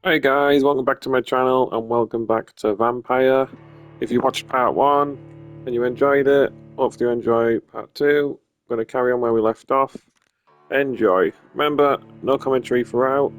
Hey guys, welcome back to my channel and welcome back to Vampire. If you watched part one and you enjoyed it, hopefully you enjoy part two. I'm going to carry on where we left off. Enjoy. Remember, no commentary throughout.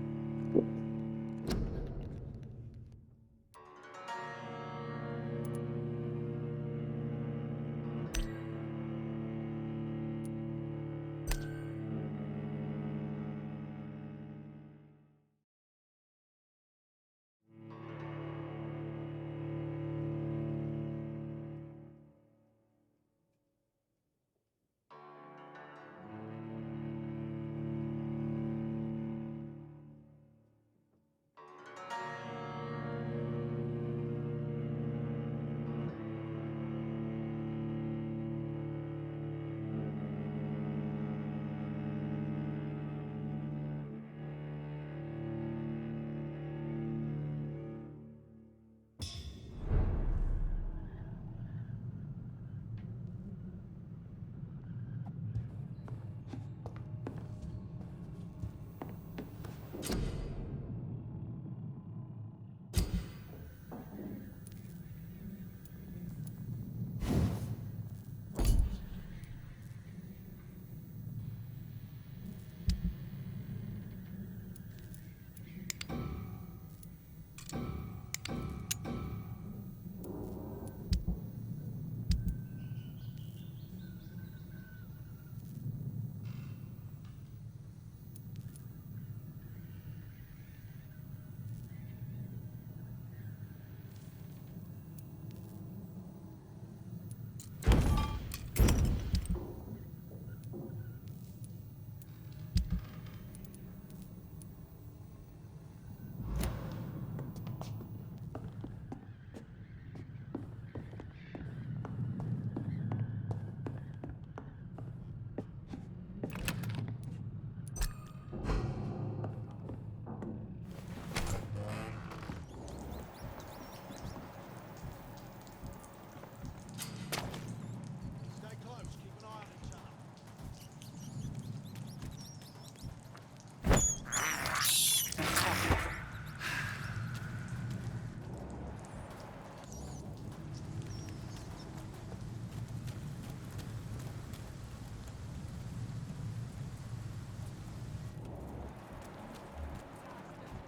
Stay close, keep an eye on each other.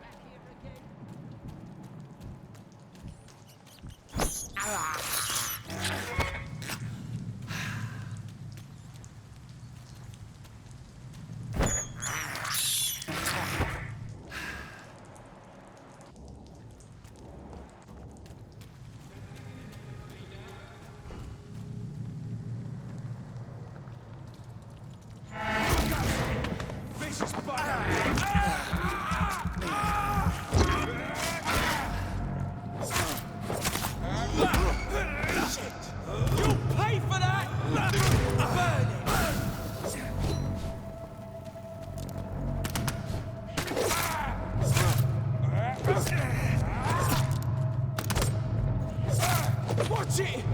Back here again. Vicious bugger! You'll pay for that! Burn it! Watch it!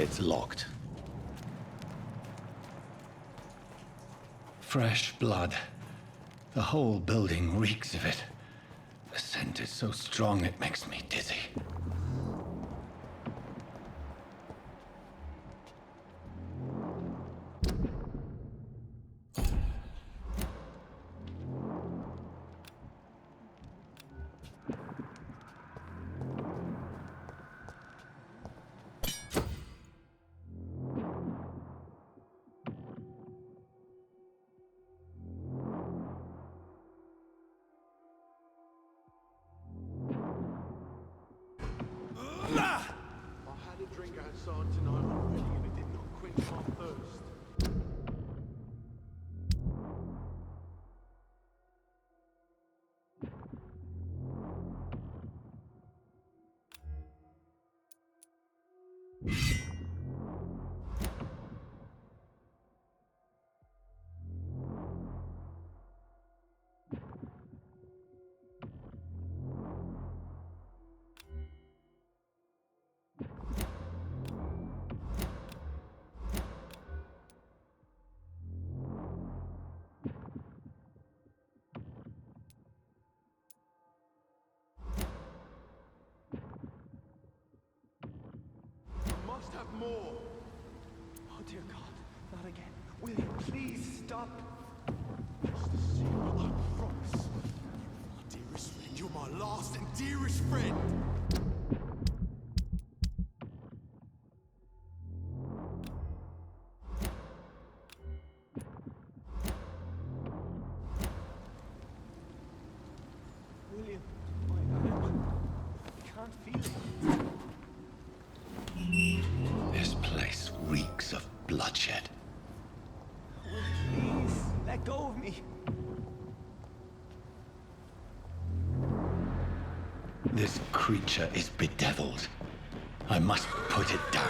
It's locked. Fresh blood. The whole building reeks of it. The scent is so strong it makes me dizzy. I had a drink outside tonight already and it did not quench my thirst. I must have more. Oh dear God, not again. William, please stop. Just to see, but I promise. My dearest friend, you're my last and dearest friend. William, my hand. I can't feel it. This place reeks of bloodshed. William, please, let go of me. This creature is bedeviled. I must put it down.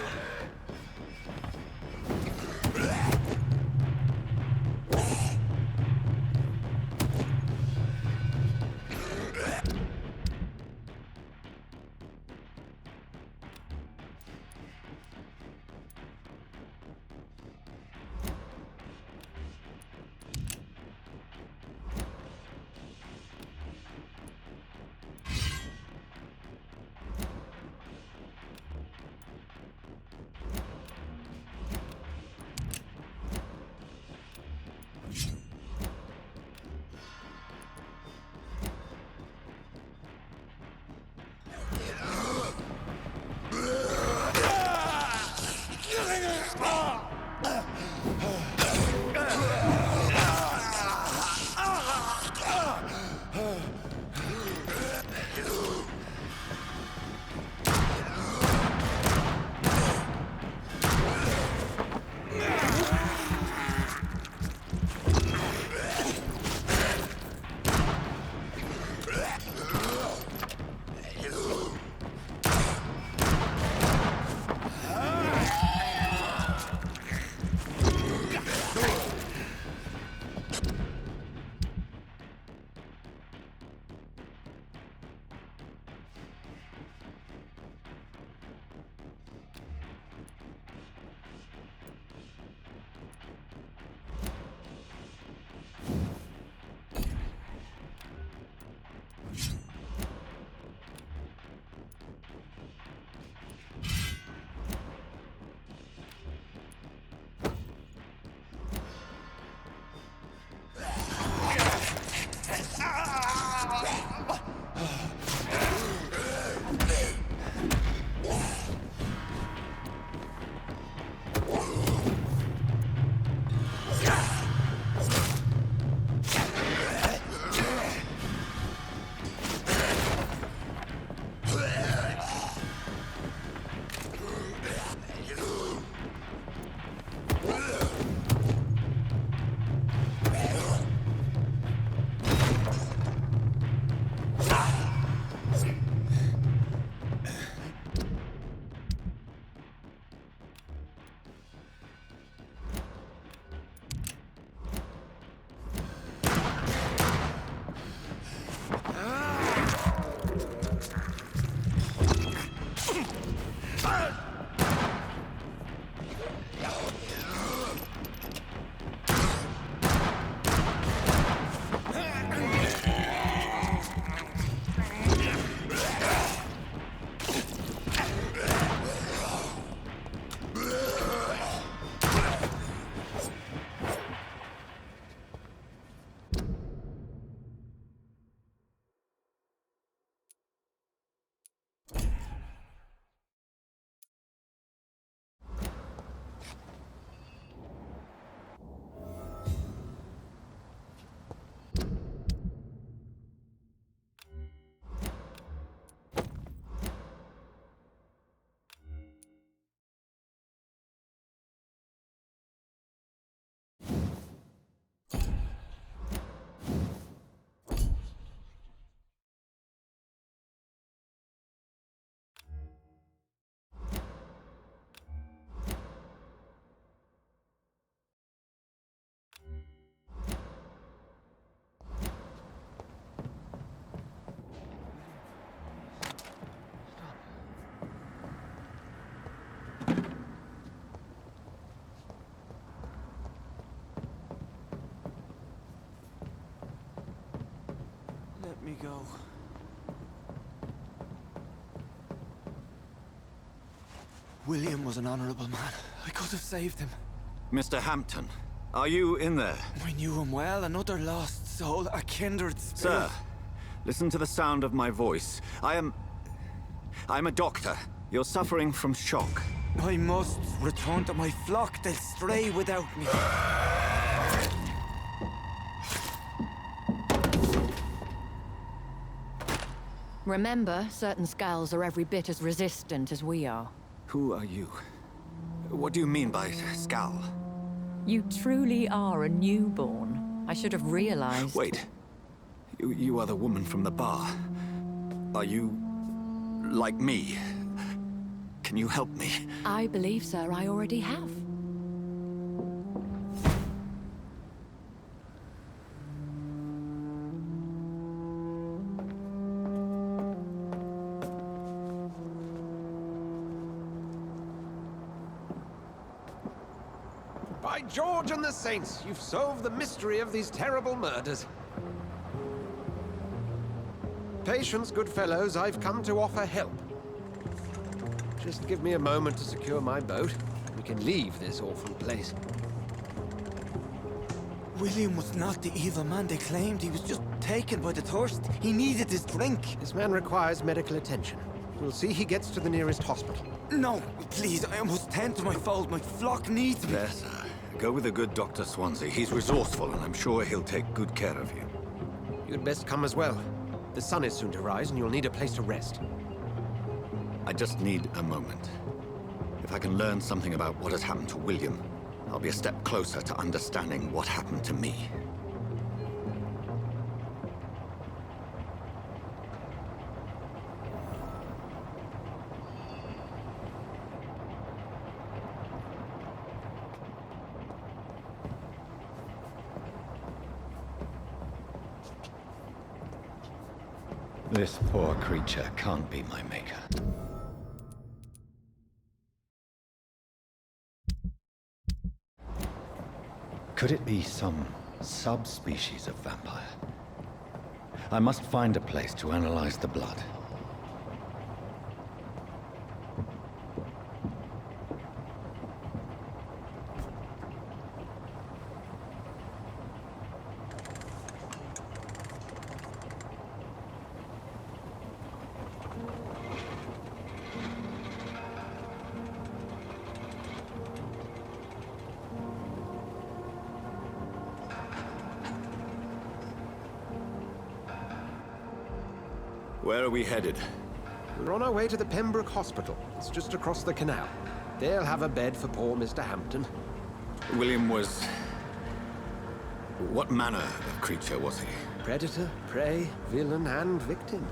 William was an honorable man. I could have saved him. Mr. Hampton, are you in there? I knew him well, another lost soul, a kindred spirit. Sir, listen to the sound of my voice. I'm a doctor. You're suffering from shock. I must return to my flock. They'll stray without me. Remember, certain skulls are every bit as resistant as we are. Who are you? What do you mean by scowl? You truly are a newborn. I should have realized. Wait. You are the woman from the bar. Are you... like me? Can you help me? I believe, sir, I already have. By George and the Saints, you've solved the mystery of these terrible murders. Patience, good fellows, I've come to offer help. Just give me a moment to secure my boat. We can leave this awful place. William was not the evil man they claimed. He was just taken by the thirst. He needed his drink. This man requires medical attention. We'll see he gets to the nearest hospital. No, please, I must tend to my fold. My flock needs me. There, sir. Go with the good Dr. Swansea. He's resourceful, and I'm sure he'll take good care of you. You'd best come as well. The sun is soon to rise, and you'll need a place to rest. I just need a moment. If I can learn something about what has happened to William, I'll be a step closer to understanding what happened to me. This poor creature can't be my maker. Could it be some subspecies of vampire? I must find a place to analyze the blood. Where are we headed? We're on our way to the Pembroke Hospital. It's just across the canal. They'll have a bed for poor Mr. Hampton. William was... what manner of creature was he? Predator, prey, villain, and victim.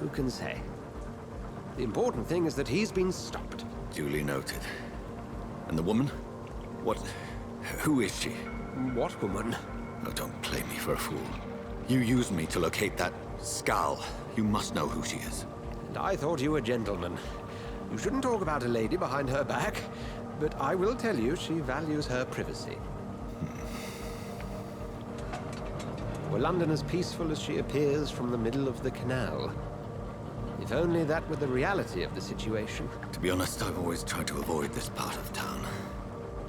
Who can say? The important thing is that he's been stopped. Duly noted. And the woman? What... who is she? What woman? Oh, don't play me for a fool. You used me to locate that skull. You must know who she is. And I thought you a gentleman. You shouldn't talk about a lady behind her back, but I will tell you she values her privacy. Were London as peaceful as she appears from the middle of the canal? If only that were the reality of the situation. To be honest, I've always tried to avoid this part of town.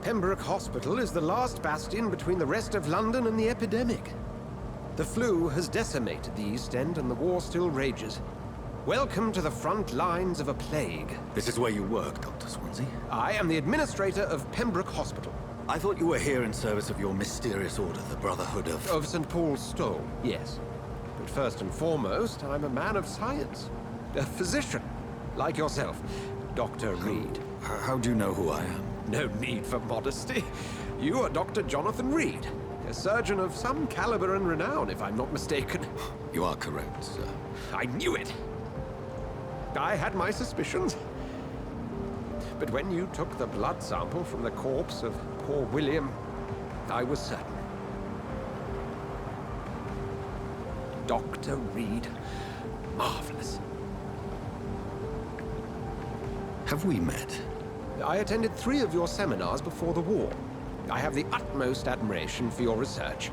Pembroke Hospital is the last bastion between the rest of London and the epidemic. The flu has decimated the East End and the war still rages. Welcome to the front lines of a plague. This is where you work, Dr. Swansea? I am the administrator of Pembroke Hospital. I thought you were here in service of your mysterious order, the Brotherhood of... Of St. Paul's Stole, yes. But first and foremost, I'm a man of science. A physician, like yourself, Dr. Reed. How do you know who I am? No need for modesty. You are Dr. Jonathan Reed, a surgeon of some caliber and renown, if I'm not mistaken. You are correct, sir. I knew it! I had my suspicions. But when you took the blood sample from the corpse of poor William, I was certain. Dr. Reed. Marvelous. Have we met? I attended 3 of your seminars before the war. I have the utmost admiration for your research.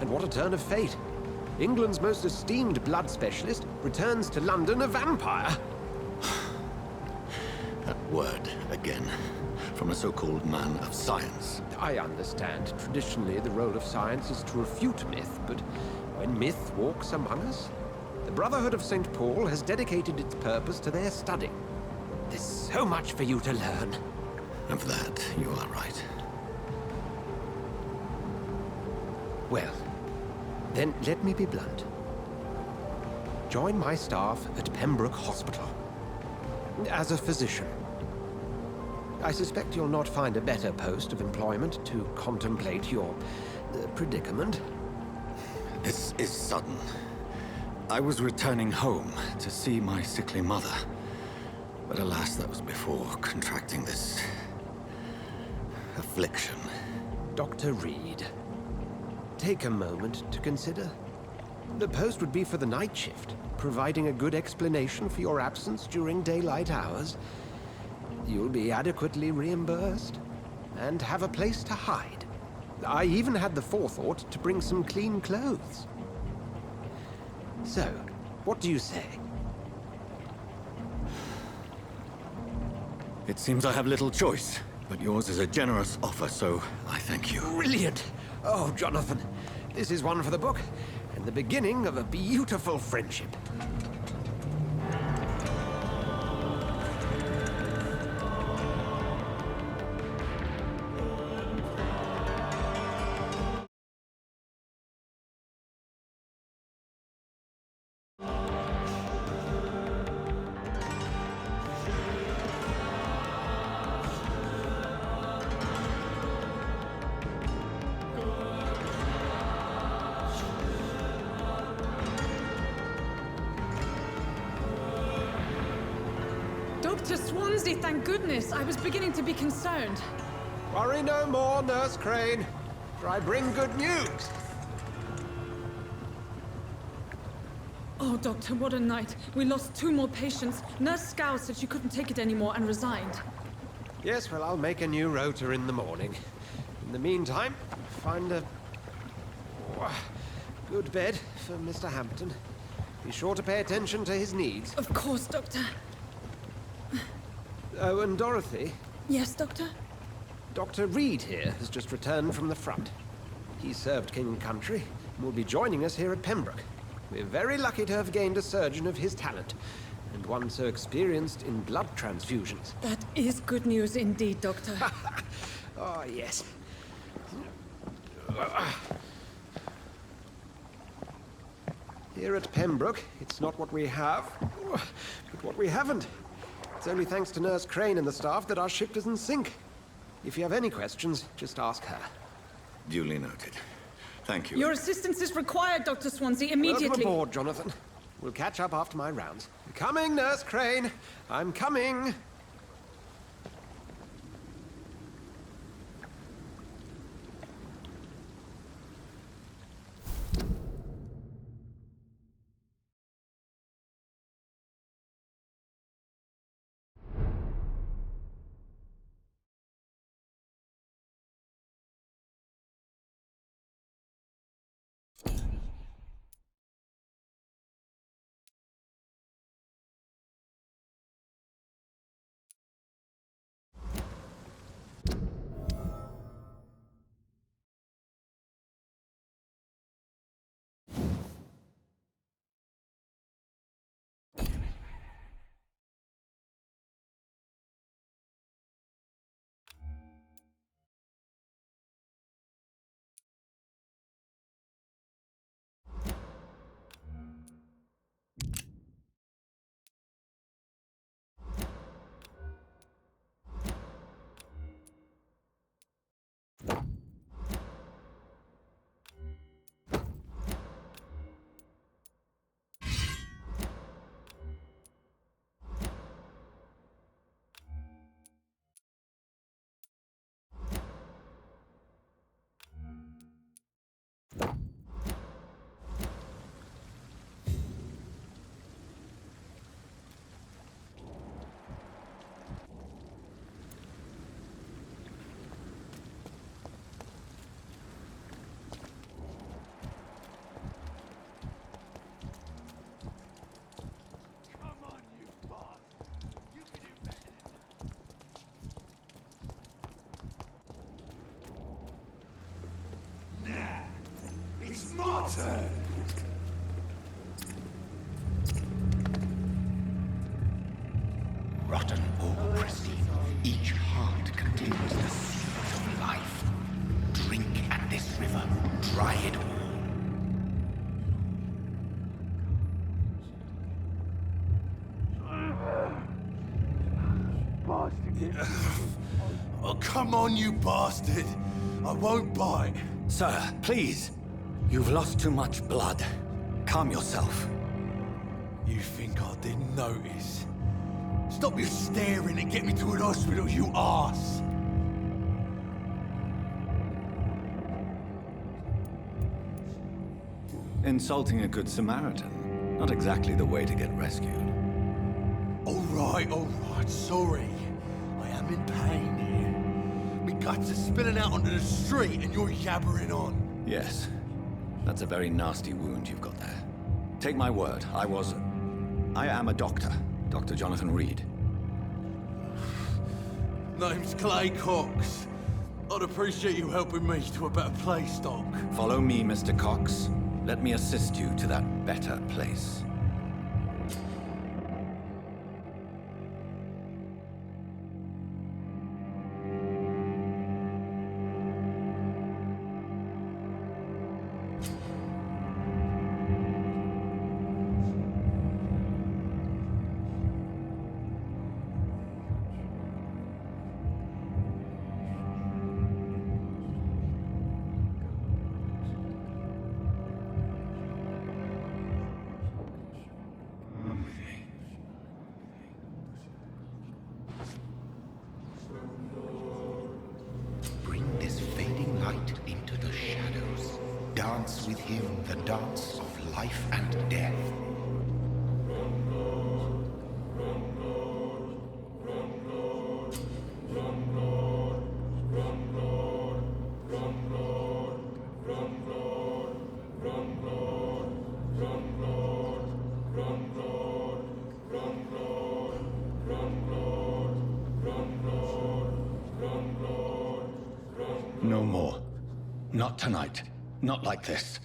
And what a turn of fate. England's most esteemed blood specialist returns to London a vampire. word again. From a so-called man of science. I understand. Traditionally, the role of science is to refute myth, but when myth walks among us, the Brotherhood of St. Paul has dedicated its purpose to their study. There's so much for you to learn. Of that, you are right. Well, then let me be blunt. Join my staff at Pembroke Hospital. As a physician. I suspect you'll not find a better post of employment to contemplate your predicament. This is sudden. I was returning home to see my sickly mother. But alas, that was before contracting this affliction. Dr. Reed, take a moment to consider. The post would be for the night shift, providing a good explanation for your absence during daylight hours. You'll be adequately reimbursed, and have a place to hide. I even had the forethought to bring some clean clothes. So, what do you say? It seems I have little choice, but yours is a generous offer, so I thank you. Brilliant! Oh, Jonathan, this is one for the book, and the beginning of a beautiful friendship. Dr. Swansea, thank goodness. I was beginning to be concerned. Worry no more, Nurse Crane, for I bring good news. Oh, Doctor, what a night. We lost 2 more patients. Nurse Scow said she couldn't take it anymore and resigned. Yes, well, I'll make a new rota in the morning. In the meantime, find a good bed for Mr. Hampton. Be sure to pay attention to his needs. Of course, Doctor. Oh, and Dorothy, Yes, Doctor? Dr. Reed here has just returned from the front. He served King and Country and will be joining us here at Pembroke. We're very lucky to have gained a surgeon of his talent, and one so experienced in blood transfusions. That is good news indeed, Doctor. Oh, yes. Here at Pembroke, it's not what we have, but what we haven't. It's only thanks to Nurse Crane and the staff that our ship doesn't sink. If you have any questions, just ask her. Duly noted. Thank you. Your assistance is required, Dr. Swansea, immediately. Welcome aboard, Jonathan. We'll catch up after my rounds. Coming, Nurse Crane. I'm coming. Rotten or pristine, each heart contains the seeds of life. Drink at this river, dry it all. Oh, come on, you bastard! I won't bite. Sir, please. You've lost too much blood. Calm yourself. You think I didn't notice? Stop your staring and get me to an hospital, you arse! Insulting a good Samaritan. Not exactly the way to get rescued. All right, sorry. I am in pain here. Me guts are spilling out onto the street and you're yabbering on. Yes. That's a very nasty wound you've got there. Take my word, I am a doctor. Dr. Jonathan Reed. Name's Clay Cox. I'd appreciate you helping me to a better place, Doc. Follow me, Mr. Cox. Let me assist you to that better place. Bring this fading light into the shadows. Dance with him the dance of life and death. No more. Not tonight. Not like this.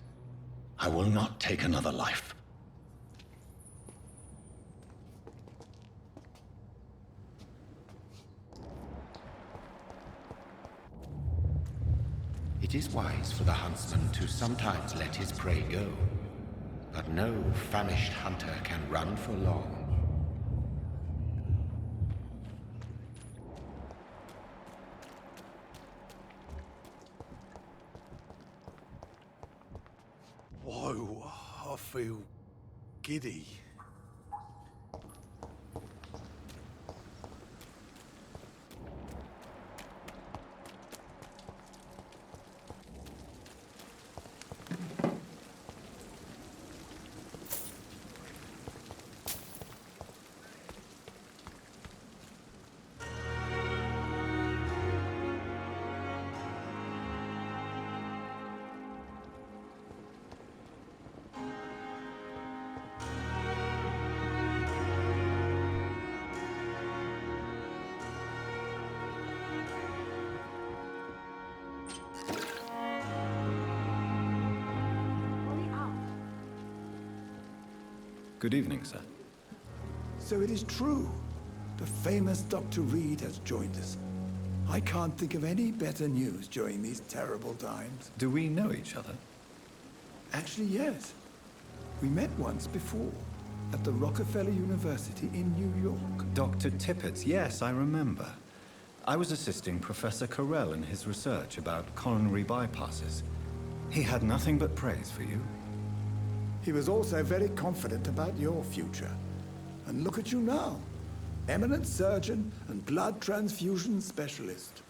I will not take another life. It is wise for the huntsman to sometimes let his prey go, but no famished hunter can run for long. Whoa, I feel giddy. Good evening, sir. So it is true. The famous Dr. Reed has joined us. I can't think of any better news during these terrible times. Do we know each other? Actually, yes. We met once before, at the Rockefeller University in New York. Dr. Tippett's, yes, I remember. I was assisting Professor Carell in his research about coronary bypasses. He had nothing but praise for you. He was also very confident about your future. And look at you now. Eminent surgeon and blood transfusion specialist.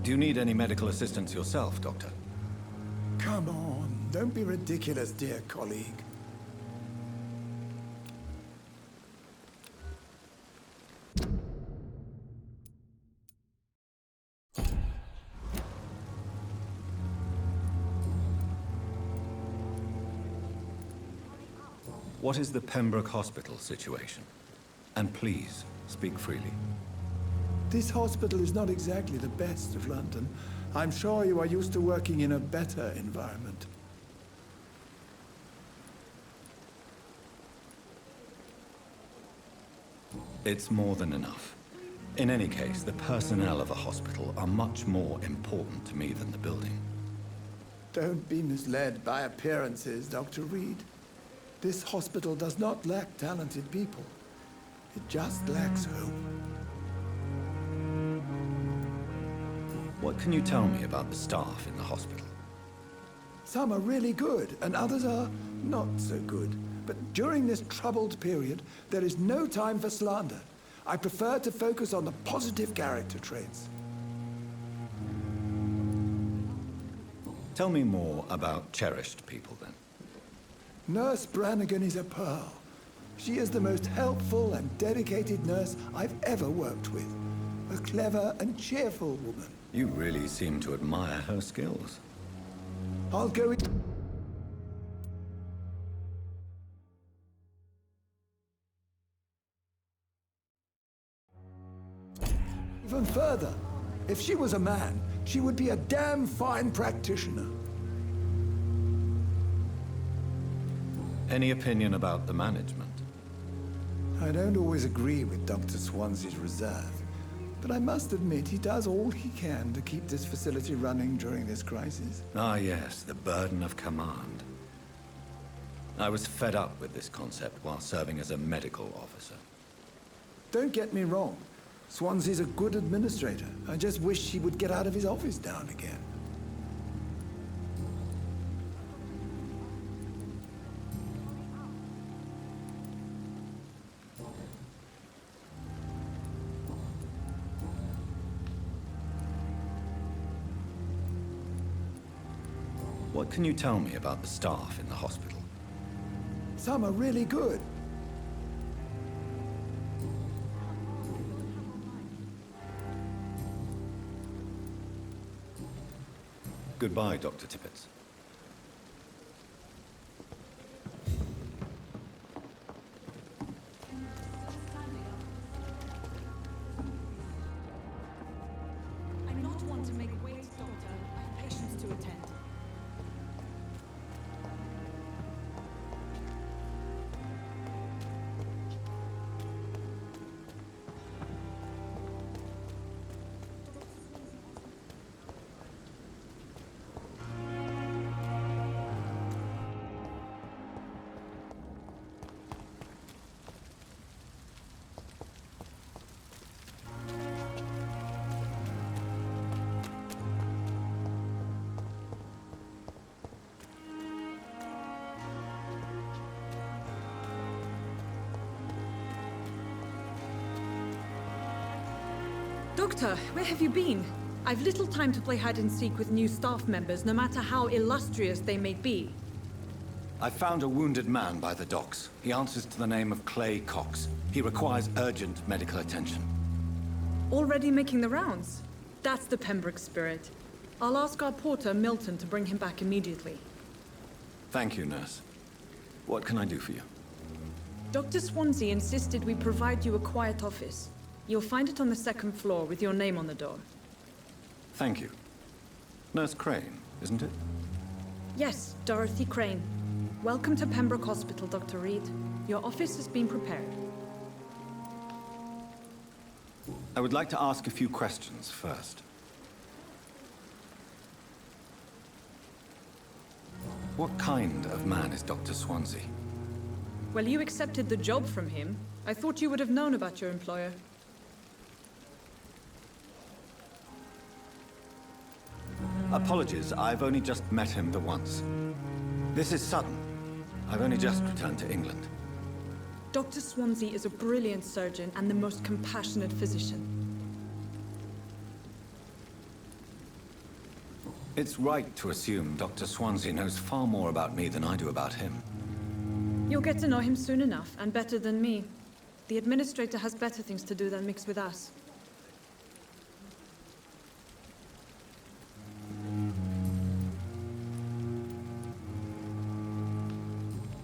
Do you need any medical assistance yourself, Doctor? Come on, don't be ridiculous, dear colleague. What is the Pembroke Hospital situation? And please, speak freely. This hospital is not exactly the best of London. I'm sure you are used to working in a better environment. It's more than enough. In any case, the personnel of a hospital are much more important to me than the building. Don't be misled by appearances, Dr. Reed. This hospital does not lack talented people. It just lacks hope. What can you tell me about the staff in the hospital? Some are really good, and others are not so good. But during this troubled period, there is no time for slander. I prefer to focus on the positive character traits. Tell me more about cherished people, then. Nurse Brannigan is a pearl. She is the most helpful and dedicated nurse I've ever worked with. A clever and cheerful woman. You really seem to admire her skills. I'll go in... even further. If she was a man, she would be a damn fine practitioner. Any opinion about the management? I don't always agree with Dr. Swansea's reserve, but I must admit he does all he can to keep this facility running during this crisis. Ah, yes, the burden of command. I was fed up with this concept while serving as a medical officer. Don't get me wrong. Swansea's a good administrator. I just wish he would get out of his office now and again. What can you tell me about the staff in the hospital? Some are really good. Goodbye, Dr. Tippett. I'm not one to make wait, Doctor. I have patients to attend. Doctor, where have you been? I've little time to play hide and seek with new staff members, no matter how illustrious they may be. I found a wounded man by the docks. He answers to the name of Clay Cox. He requires urgent medical attention. Already making the rounds? That's the Pembroke spirit. I'll ask our porter, Milton, to bring him back immediately. Thank you, nurse. What can I do for you? Dr. Swansea insisted we provide you a quiet office. You'll find it on the second floor with your name on the door. Thank you. Nurse Crane, isn't it? Yes, Dorothy Crane. Welcome to Pembroke Hospital, Dr. Reed. Your office has been prepared. I would like to ask a few questions first. What kind of man is Dr. Swansea? Well, you accepted the job from him. I thought you would have known about your employer. Apologies, I've only just met him the once. This is sudden. I've only just returned to England. Dr. Swansea is a brilliant surgeon and the most compassionate physician. It's right to assume Dr. Swansea knows far more about me than I do about him. You'll get to know him soon enough, and better than me. The administrator has better things to do than mix with us.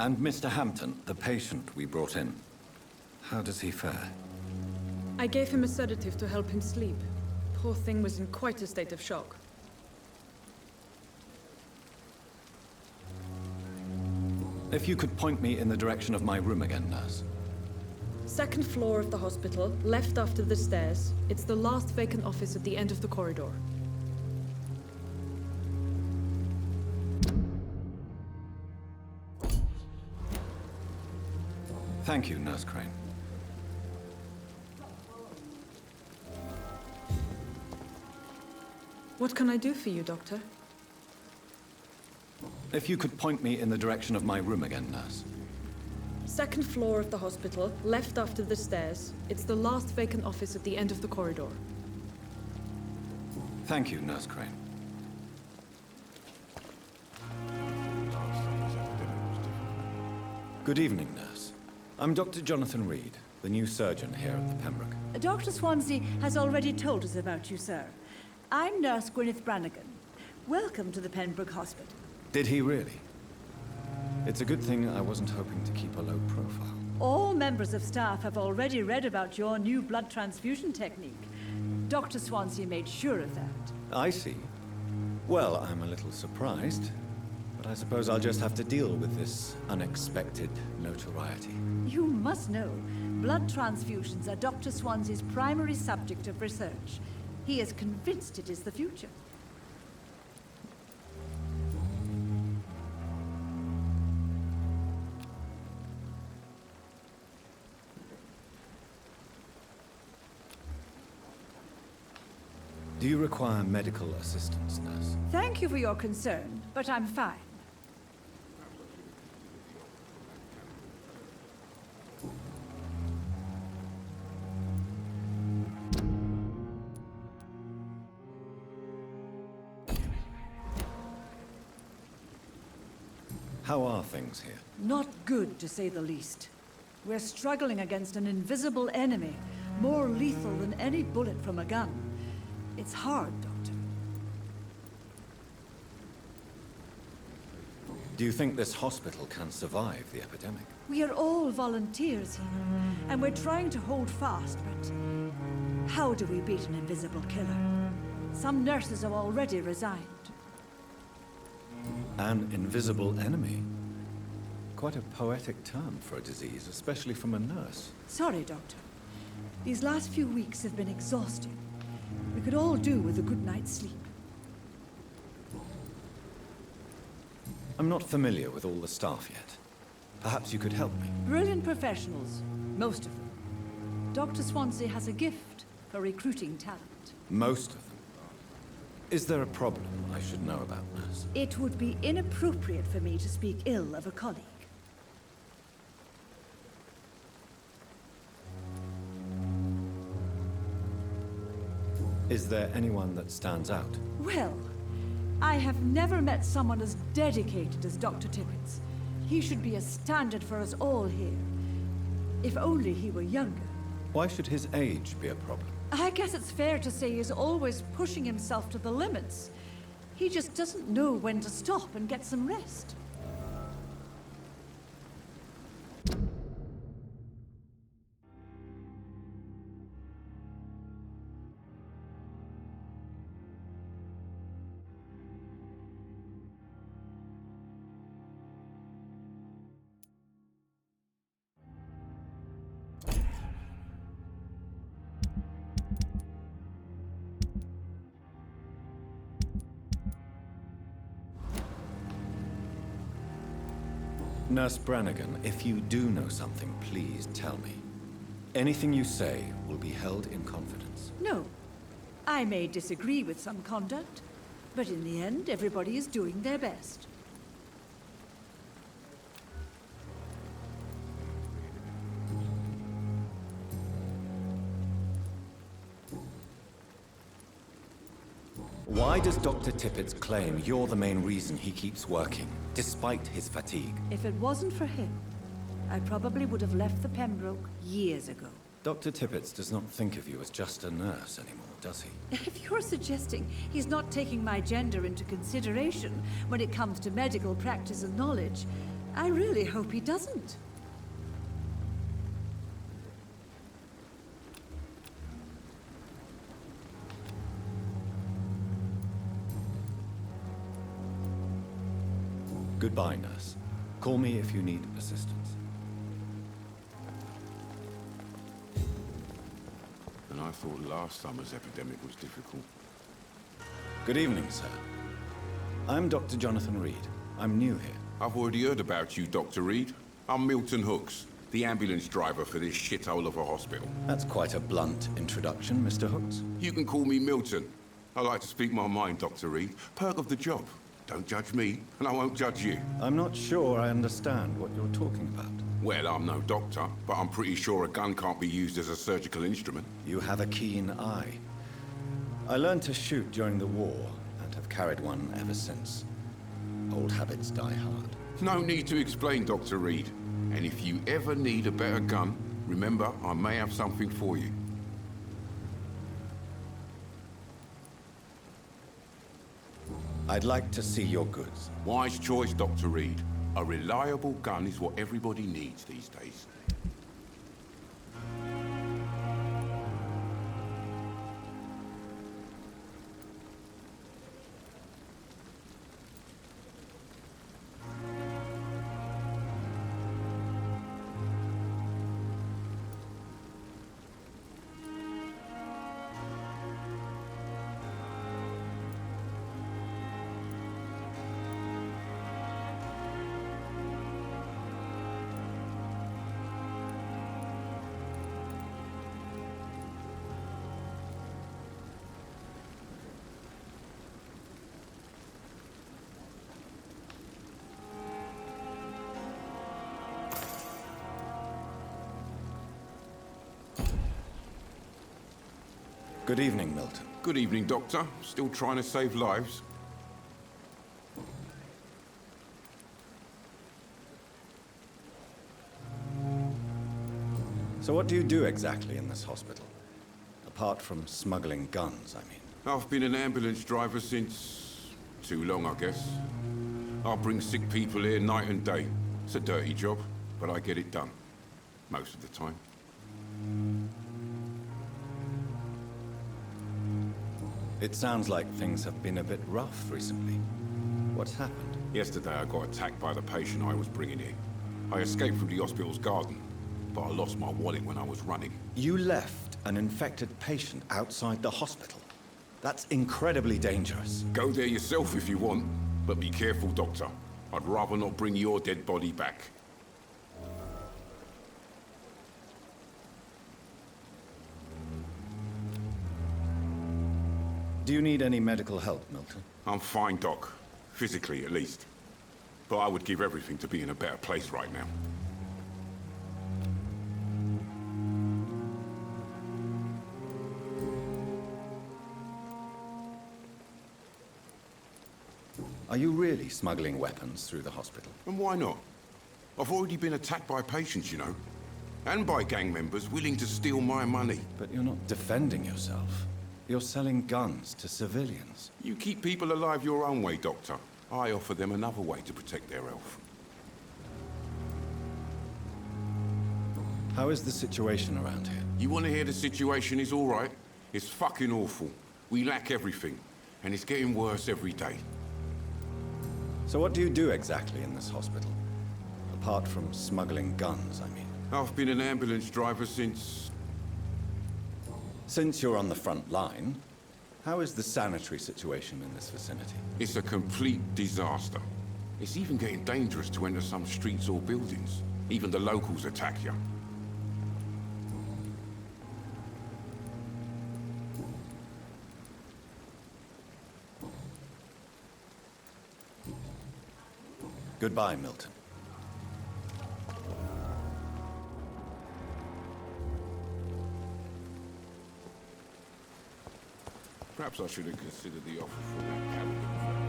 And Mr. Hampton, the patient we brought in, how does he fare? I gave him a sedative to help him sleep. Poor thing was in quite a state of shock. If you could point me in the direction of my room again, nurse. Second floor of the hospital, left after the stairs. It's the last vacant office at the end of the corridor. Thank you, Nurse Crane. What can I do for you, Doctor? If you could point me in the direction of my room again, nurse. Second floor of the hospital, left after the stairs. It's the last vacant office at the end of the corridor. Thank you, Nurse Crane. Good evening, nurse. I'm Dr. Jonathan Reed, the new surgeon here at the Pembroke. Dr. Swansea has already told us about you, sir. I'm Nurse Gwyneth Brannigan. Welcome to the Pembroke Hospital. Did he really? It's a good thing I wasn't hoping to keep a low profile. All members of staff have already read about your new blood transfusion technique. Dr. Swansea made sure of that. I see. Well, I'm a little surprised, but I suppose I'll just have to deal with this unexpected notoriety. You must know, blood transfusions are Dr. Swansea's primary subject of research. He is convinced it is the future. Do you require medical assistance, nurse? Thank you for your concern, but I'm fine. How are things here? Not good, to say the least. We're struggling against an invisible enemy, more lethal than any bullet from a gun. It's hard, Doctor. Do you think this hospital can survive the epidemic? We are all volunteers here, and we're trying to hold fast, but how do we beat an invisible killer? Some nurses have already resigned. An invisible enemy? Quite a poetic term for a disease, especially from a nurse. Sorry, Doctor. These last few weeks have been exhausting. We could all do with a good night's sleep. I'm not familiar with all the staff yet. Perhaps you could help me. Brilliant professionals, most of them. Dr. Swansea has a gift for recruiting talent. Most of them. Is there a problem I should know about, nurse? It would be inappropriate for me to speak ill of a colleague. Is there anyone that stands out? Well, I have never met someone as dedicated as Dr. Tippett. He should be a standard for us all here. If only he were younger. Why should his age be a problem? I guess it's fair to say he's always pushing himself to the limits. He just doesn't know when to stop and get some rest. Nurse Brannigan, if you do know something, please tell me. Anything you say will be held in confidence. No. I may disagree with some conduct, but in the end, everybody is doing their best. Why does Dr. Tippett claim you're the main reason he keeps working, despite his fatigue? If it wasn't for him, I probably would have left the Pembroke years ago. Dr. Tippett does not think of you as just a nurse anymore, does he? If you're suggesting he's not taking my gender into consideration when it comes to medical practice and knowledge, I really hope he doesn't. Goodbye, nurse. Call me if you need assistance. And I thought last summer's epidemic was difficult. Good evening, sir. I'm Dr. Jonathan Reed. I'm new here. I've already heard about you, Dr. Reed. I'm Milton Hooks, the ambulance driver for this shithole of a hospital. That's quite a blunt introduction, Mr. Hooks. You can call me Milton. I like to speak my mind, Dr. Reed. Perk of the job. Don't judge me, and I won't judge you. I'm not sure I understand what you're talking about. Well, I'm no doctor, but I'm pretty sure a gun can't be used as a surgical instrument. You have a keen eye. I learned to shoot during the war, and have carried one ever since. Old habits die hard. No need to explain, Dr. Reed. And if you ever need a better gun, remember, I may have something for you. I'd like to see your goods. Wise choice, Dr. Reed. A reliable gun is what everybody needs these days. Good evening, Milton. Good evening, Doctor. Still trying to save lives? So what do you do exactly in this hospital? Apart from smuggling guns, I mean. I've been an ambulance driver since... too long, I guess. I bring sick people here night and day. It's a dirty job, but I get it done. Most of the time. It sounds like things have been a bit rough recently. What's happened? Yesterday I got attacked by the patient I was bringing in. I escaped from the hospital's garden, but I lost my wallet when I was running. You left an infected patient outside the hospital? That's incredibly dangerous. Go there yourself if you want, but be careful, Doctor. I'd rather not bring your dead body back. Do you need any medical help, Milton? I'm fine, Doc. Physically, at least. But I would give everything to be in a better place right now. Are you really smuggling weapons through the hospital? And why not? I've already been attacked by patients, you know. And by gang members willing to steal my money. But you're not defending yourself. You're selling guns to civilians. You keep people alive your own way, Doctor. I offer them another way to protect their health. How is the situation around here? You want to hear the situation is all right? It's fucking awful. We lack everything. And it's getting worse every day. So what do you do exactly in this hospital? Apart from smuggling guns, I mean. I've been an ambulance driver since... Since you're on the front line, how is the sanitary situation in this vicinity? It's a complete disaster. It's even getting dangerous to enter some streets or buildings. Even the locals attack you. Goodbye, Milton. Perhaps I should have considered the offer from that calendar.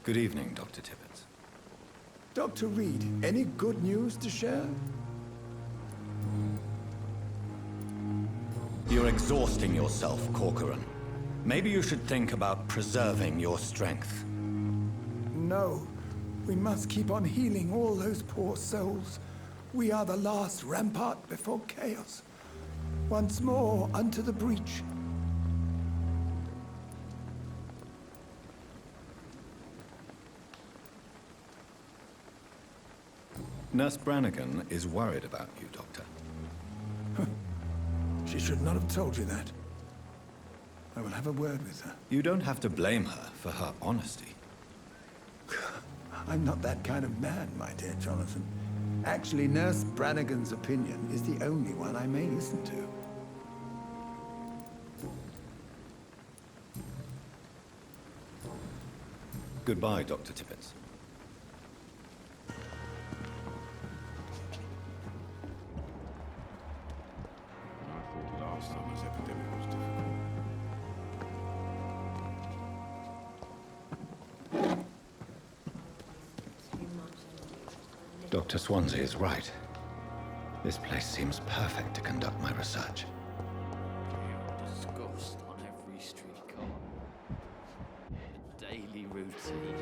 Good evening, Dr. Tippett. Dr. Reed, any good news to share? You're exhausting yourself, Corcoran. Maybe you should think about preserving your strength. No. We must keep on healing all those poor souls. We are the last rampart before chaos. Once more, unto the breach. Nurse Brannigan is worried about you, Doctor. She should not have told you that. I will have a word with her. You don't have to blame her for her honesty. I'm not that kind of man, my dear Jonathan. Actually, Nurse Brannigan's opinion is the only one I may listen to. Goodbye, Dr. Tippett. Last time this epidemic was difficult. Dr. Swansea is right. This place seems perfect to conduct my research. Disgust on every streetcar. A daily routine.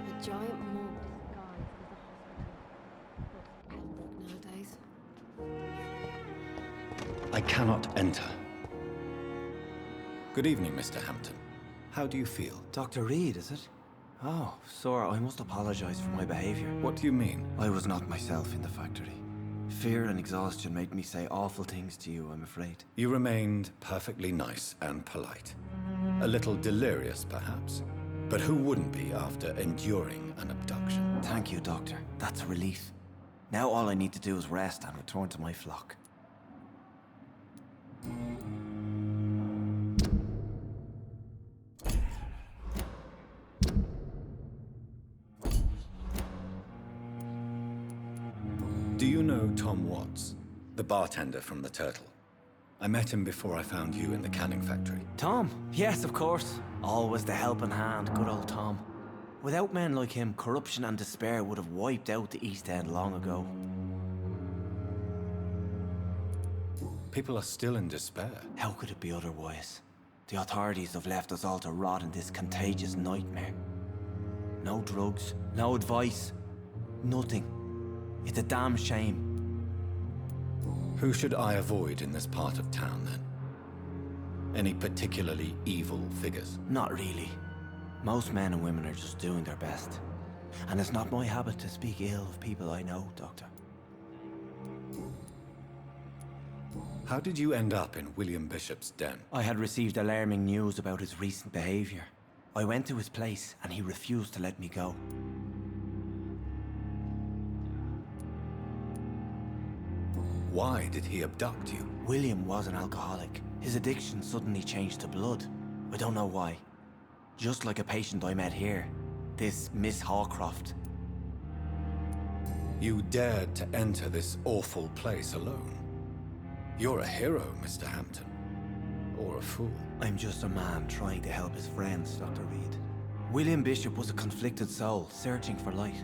A giant mob disguised as a hospital. What's Pembroke nowadays? I cannot enter. Good evening, Mr. Hampton. How do you feel? Dr. Reed, is it? Oh, sir, I must apologize for my behavior. What do you mean? I was not myself in the factory. Fear and exhaustion made me say awful things to you, I'm afraid. You remained perfectly nice and polite. A little delirious, perhaps. But who wouldn't be after enduring an abduction? Thank you, Doctor. That's a relief. Now all I need to do is rest and return to my flock. Do you know Tom Watts, the bartender from the Turtle? I met him before I found you in the canning factory. Tom? Yes, of course. Always the helping hand, good old Tom. Without men like him, corruption and despair would have wiped out the East End long ago. People are still in despair. How could it be otherwise? The authorities have left us all to rot in this contagious nightmare. No drugs, no advice, nothing. It's a damn shame. Who should I avoid in this part of town, then? Any particularly evil figures? Not really. Most men and women are just doing their best. And it's not my habit to speak ill of people I know, Doctor. How did you end up in William Bishop's den? I had received alarming news about his recent behavior. I went to his place and he refused to let me go. Why did he abduct you? William was an alcoholic. His addiction suddenly changed to blood. I don't know why. Just like a patient I met here. This Miss Hawcroft. You dared to enter this awful place alone. You're a hero, Mr. Hampton. Or a fool. I'm just a man trying to help his friends, Dr. Reed. William Bishop was a conflicted soul, searching for light.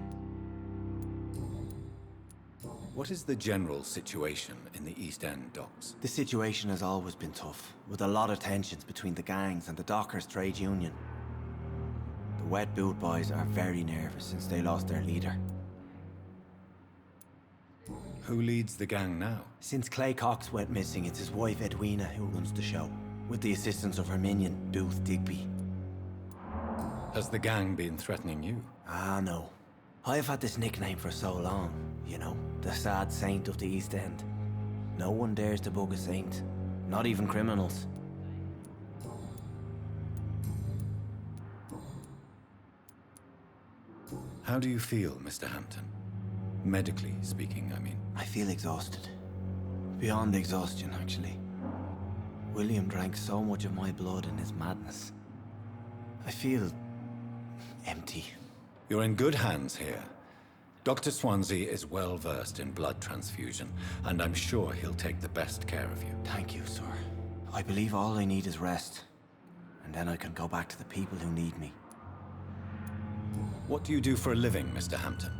What is the general situation in the East End docks? The situation has always been tough, with a lot of tensions between the gangs and the dockers' trade union. The Wet Boot Boys are very nervous since they lost their leader. Who leads the gang now? Since Clay Cox went missing, it's his wife Edwina who runs the show, with the assistance of her minion, Booth Digby. Has the gang been threatening you? Ah, no. I've had this nickname for so long, you know, the sad saint of the East End. No one dares to bug a saint, not even criminals. How do you feel, Mr. Hampton? Medically speaking, I mean. I feel exhausted. Beyond exhaustion, actually. William drank so much of my blood in his madness. I feel empty. You're in good hands here. Dr. Swansea is well versed in blood transfusion, and I'm sure he'll take the best care of you. Thank you, sir. I believe all I need is rest. and then I can go back to the people who need me. What do you do for a living, Mr. Hampton?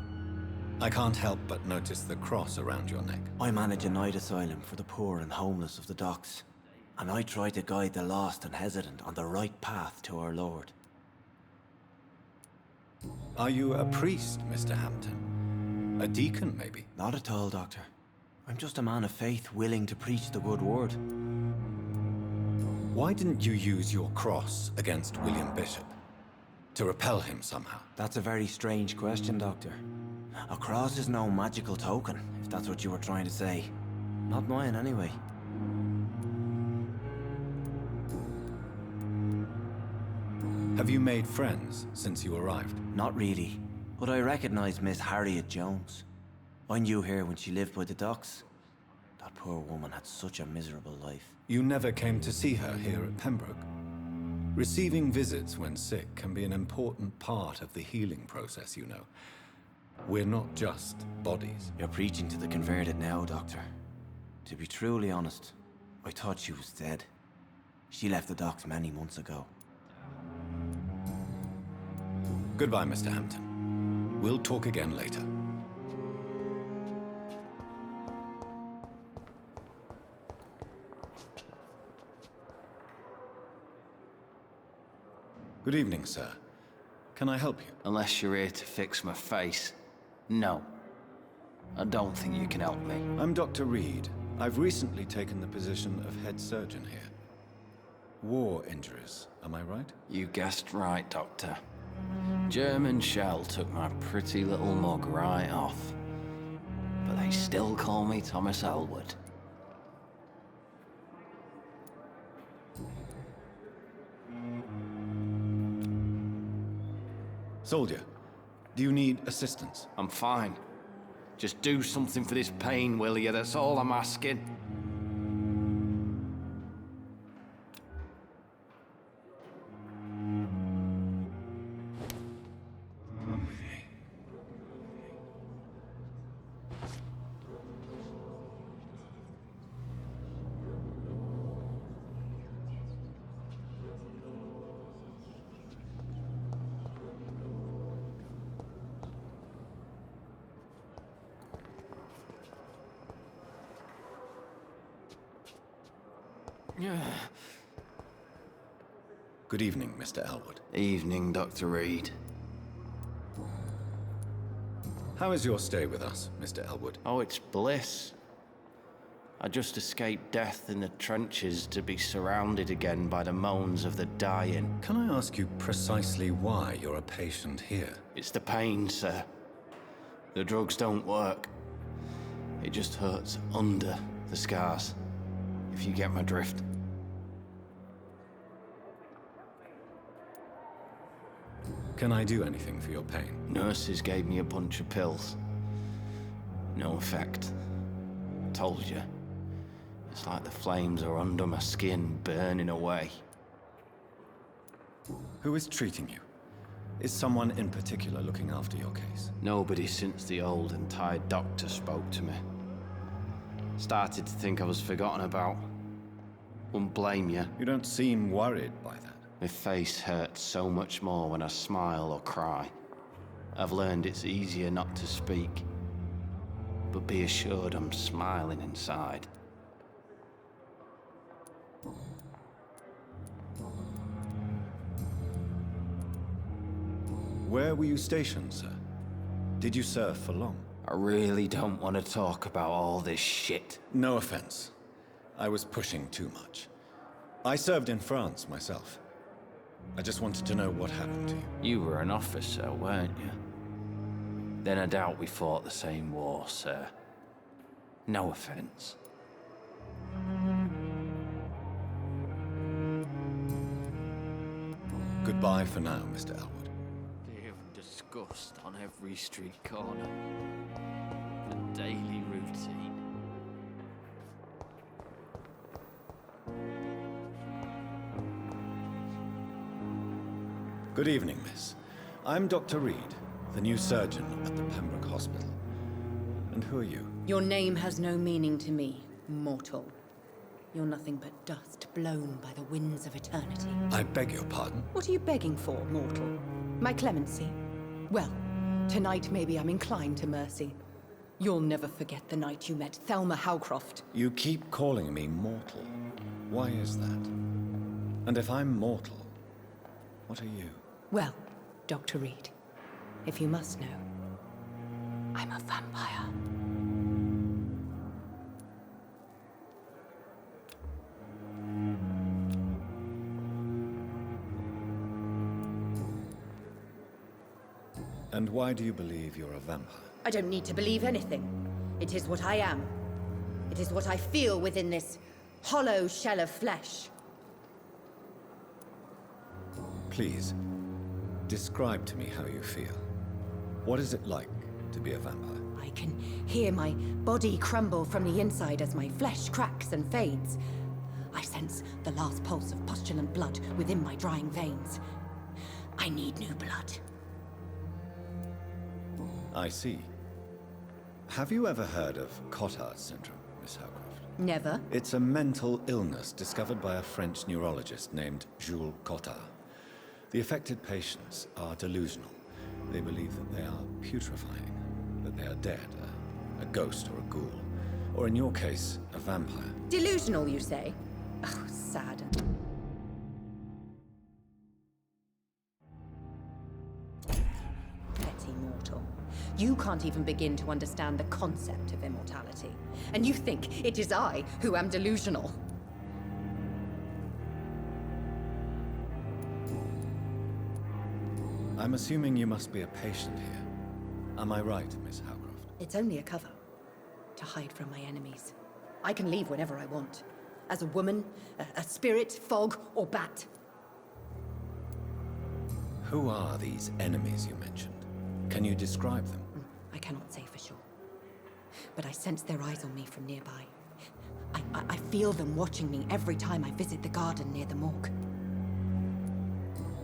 I can't help but notice the cross around your neck. I manage a night asylum for the poor and homeless of the docks, and I try to guide the lost and hesitant on the right path to our Lord. Are you a priest, Mr. Hampton? A deacon, maybe? Not at all, Doctor. I'm just a man of faith willing to preach the good word. Why didn't you use your cross against William Bishop? To repel him somehow? That's a very strange question, Doctor. A cross is no magical token, if that's what you were trying to say. Not mine, anyway. Have you made friends since you arrived? Not really, but I recognize Miss Harriet Jones. I knew her when she lived by the docks. That poor woman had such a miserable life. You never came to see her here at Pembroke? Receiving visits when sick can be an important part of the healing process, you know. We're not just bodies. You're preaching to the converted now, Doctor. To be truly honest, I thought she was dead. She left the docks many months ago. Goodbye, Mr. Hampton. We'll talk again later. Good evening, sir. Can I help you? Unless you're here to fix my face. No. I don't think you can help me. I'm Dr. Reed. I've recently taken the position of head surgeon here. War injuries, am I right? You guessed right, Doctor. German shell took my pretty little mug right off. But they still call me Thomas Elwood. Soldier, do you need assistance? I'm fine. Just do something for this pain, will you? That's all I'm asking. Good evening, Mr. Elwood. Evening, Dr. Reed. How is your stay with us, Mr. Elwood? Oh, it's bliss. I just escaped death in the trenches to be surrounded again by the moans of the dying. Can I ask you precisely why you're a patient here? It's the pain, sir. The drugs don't work. It just hurts under the scars, if you get my drift. Can I do anything for your pain? Nurses gave me a bunch of pills. No effect. Told you. It's like the flames are under my skin, burning away. Who is treating you? Is someone in particular looking after your case? Nobody since the old and tired doctor spoke to me. Started to think I was forgotten about. Wouldn't blame you. You don't seem worried by that. My face hurts so much more when I smile or cry. I've learned it's easier not to speak. But be assured I'm smiling inside. Where were you stationed, sir? Did you serve for long? I really don't want to talk about all this shit. No offense. I was pushing too much. I served in France myself. I just wanted to know what happened to you. You were an officer, weren't you? Then I doubt we fought the same war, sir. No offense. Goodbye for now, Mr. Elwood. Fear and disgust on every street corner. The daily routine. Good evening, miss. I'm Dr. Reed, the new surgeon at the Pembroke Hospital. And who are you? Your name has no meaning to me, mortal. You're nothing but dust blown by the winds of eternity. I beg your pardon? What are you begging for, mortal? My clemency? Well, tonight maybe I'm inclined to mercy. You'll never forget the night you met Thelma Howcroft. You keep calling me mortal. Why is that? And if I'm mortal, what are you? Well, Dr. Reed, if you must know, I'm a vampire. And why do you believe you're a vampire? I don't need to believe anything. It is what I am. It is what I feel within this hollow shell of flesh. Please, describe to me how you feel. What is it like to be a vampire? I can hear my body crumble from the inside as my flesh cracks and fades. I sense the last pulse of postulant blood within my drying veins. I need new blood. I see. Have you ever heard of Cotard syndrome, Miss Howcroft? Never. It's a mental illness discovered by a French neurologist named Jules Cotard. The affected patients are delusional. They believe that they are putrefying, that they are dead, a ghost or a ghoul, or in your case, a vampire. Delusional, you say? Oh, sad. Petty mortal. You can't even begin to understand the concept of immortality. And you think it is I who am delusional. I'm assuming you must be a patient here. Am I right, Miss Howcroft? It's only a cover. To hide from my enemies. I can leave whenever I want. As a woman, a spirit, fog, or bat. Who are these enemies you mentioned? Can you describe them? I cannot say for sure. But I sense their eyes on me from nearby. I feel them watching me every time I visit the garden near the morgue.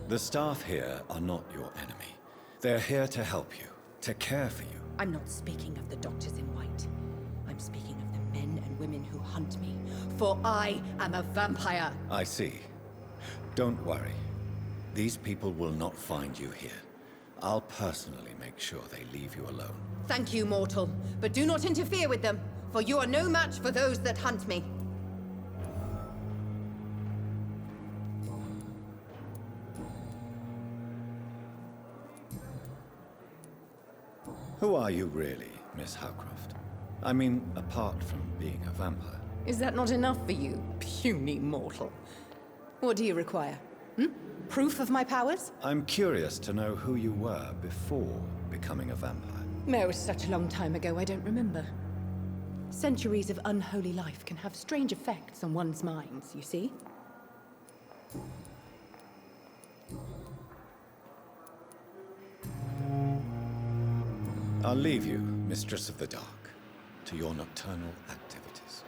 The staff here are not your enemy. They're here to help you, to care for you. I'm not speaking of the doctors in white. I'm speaking of the men and women who hunt me. For I am a vampire. I see. Don't worry. These people will not find you here. I'll personally make sure they leave you alone. Thank you, mortal. But do not interfere with them, for you are no match for those that hunt me. Who are you really, Miss Howcroft? I mean, apart from being a vampire. Is that not enough for you, puny mortal? What do you require? Proof of my powers? I'm curious to know who you were before becoming a vampire. It was such a long time ago, I don't remember. Centuries of unholy life can have strange effects on one's minds, you see? I'll leave you, Mistress of the Dark, to your nocturnal activities.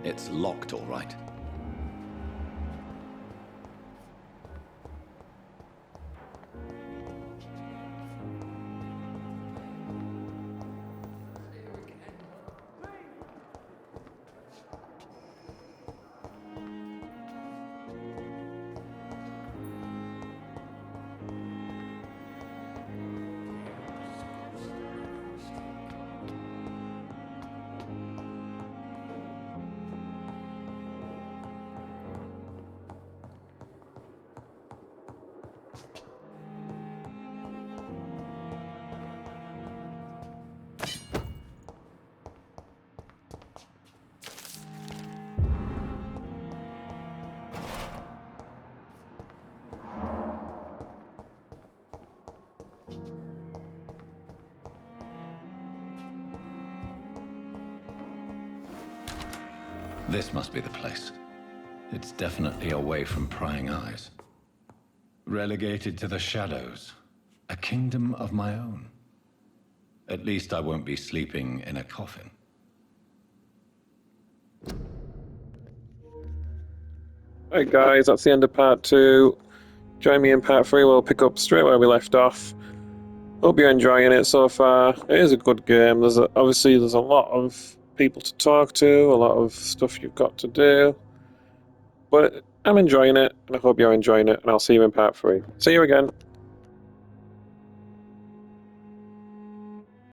It's locked, all right. This must be the place. It's definitely away from prying eyes. Relegated to the shadows. A kingdom of my own. At least I won't be sleeping in a coffin. Alright guys, that's the end of part 2. Join me in part 3, we'll pick up straight where we left off. Hope you're enjoying it so far. It is a good game. Obviously there's a lot of people to talk to, a lot of stuff you've got to do. But I'm enjoying it, and I hope you're enjoying it, and I'll see you in part 3. See you again.